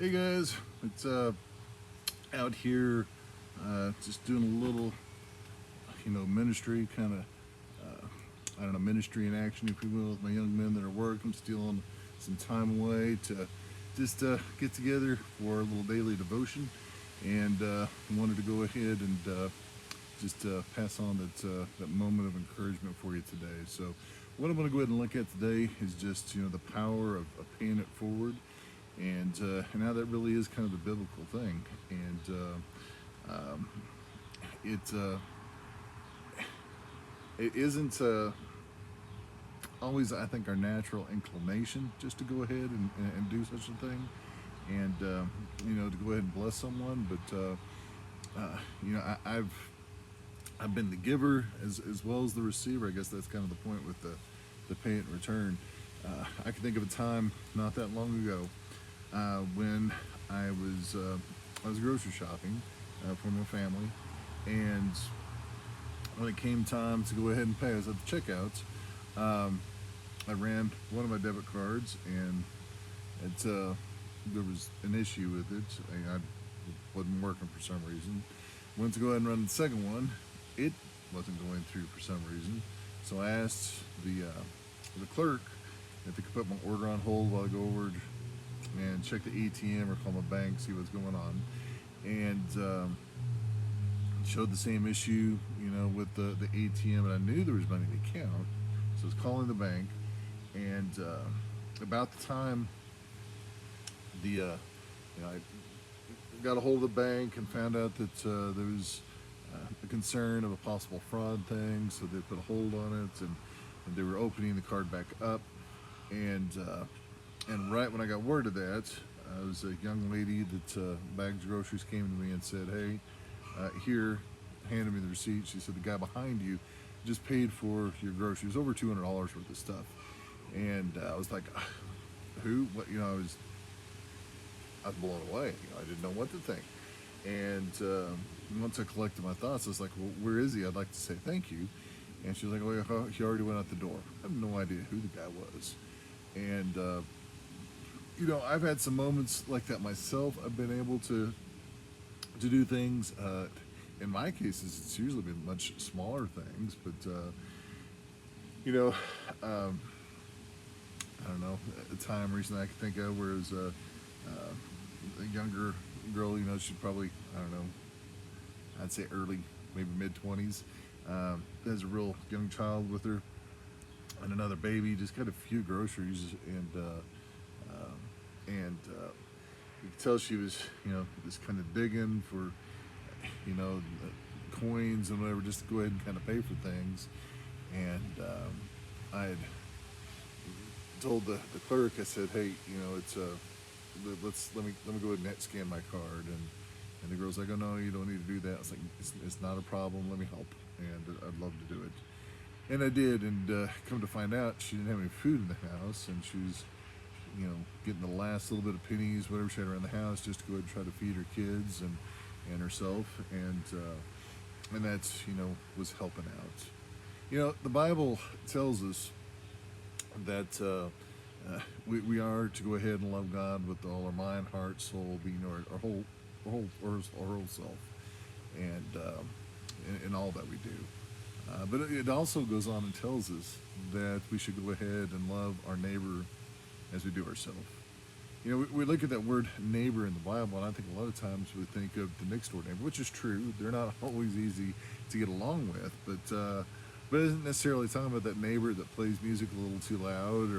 Hey guys, it's out here just doing a little, ministry kind of, I don't know, ministry in action, if you will, with my young men that are working, stealing some time away to just get together for a little daily devotion, and wanted to go ahead and just pass on that moment of encouragement for you today. So, what I'm going to go ahead and look at today is just the power of paying it forward, and how that really is kind of the biblical thing, and it it isn't always, I think, our natural inclination just to go ahead and do such a thing, and to go ahead and bless someone, but I've been the giver as well as the receiver. I guess that's kind of the point with the pay it in return. I can think of a time not that long ago when I was grocery shopping for my family, and when it came time to go ahead and pay, I was at the checkout. Um, I ran one of my debit cards, and there was an issue with it. I wasn't working for some reason. Went to go ahead and run the second one. It wasn't going through for some reason. So I asked the clerk if they could put my order on hold while I go over and check the ATM or call my bank, see what's going on. And showed the same issue, with the ATM, and I knew there was money in the account. So I was calling the bank, and about the time I got a hold of the bank and found out that there was a concern of a possible fraud thing, so they put a hold on it, and they were opening the card back up, and right when I got word of that, it was a young lady that bagged groceries came to me and said, "Hey, here," handed me the receipt. She said, "The guy behind you just paid for your groceries, over $200 worth of stuff." And I was like, "Who? What?" I was blown away. I didn't know what to think. And once I collected my thoughts, I was like, "Well, where is he? I'd like to say thank you." And she was like, "Oh, yeah, he already went out the door." I have no idea who the guy was. And I've had some moments like that myself. I've been able to do things. In my cases, it's usually been much smaller things, but you know, um, I don't know, a time recently I can think of where it was a younger girl. She's probably, I don't know, I'd say early, maybe mid 20s. Has a real young child with her and another baby. Just got a few groceries, and you could tell she was, just kind of digging for, coins and whatever, just to go ahead and kind of pay for things. And I had told the clerk, I said, "Hey, it's let me go ahead and scan my card." And the girl's like, "Oh no, you don't need to do that." I was like, "It's not a problem. Let me help, and I'd love to do it." And I did, and come to find out, she didn't have any food in the house, and she was, getting the last little bit of pennies, whatever she had around the house, just to go ahead and try to feed her kids and herself, and that's, was helping out. The Bible tells us that we are to go ahead and love God with all our mind, heart, soul, being our whole self, and in all that we do. But it also goes on and tells us that we should go ahead and love our neighbor as we do ourselves. We look at that word neighbor in the Bible, and I think a lot of times we think of the next door neighbor, which is true. They're not always easy to get along with, but it isn't necessarily talking about that neighbor that plays music a little too loud,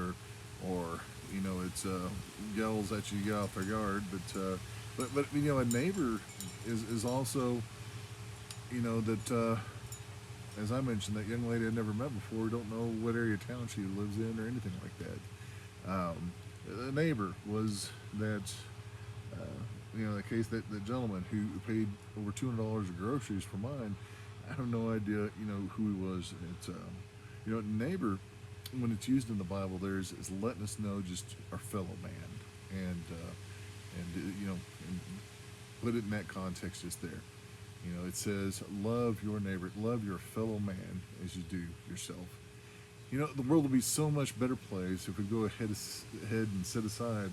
or it's yells at you to get off their yard. But a neighbor is also, that as I mentioned, that young lady I'd never met before, don't know what area of town she lives in or anything like that. The neighbor was that, the case, that gentleman who paid over $200 of groceries for mine. I have no idea, who he was. It's, neighbor, when it's used in the Bible, is letting us know just our fellow man, and put it in that context just there. It says, love your neighbor, love your fellow man as you do yourself. The world will be so much better place if we go ahead and set aside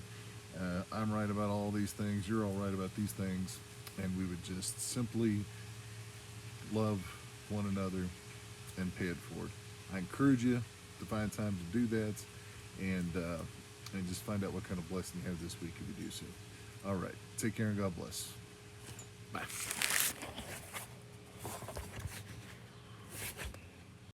I'm right about all these things, you're all right about these things, and we would just simply love one another and pay it forward. I encourage you to find time to do that, and just find out what kind of blessing you have this week if you do so. All right, take care and God bless. Bye.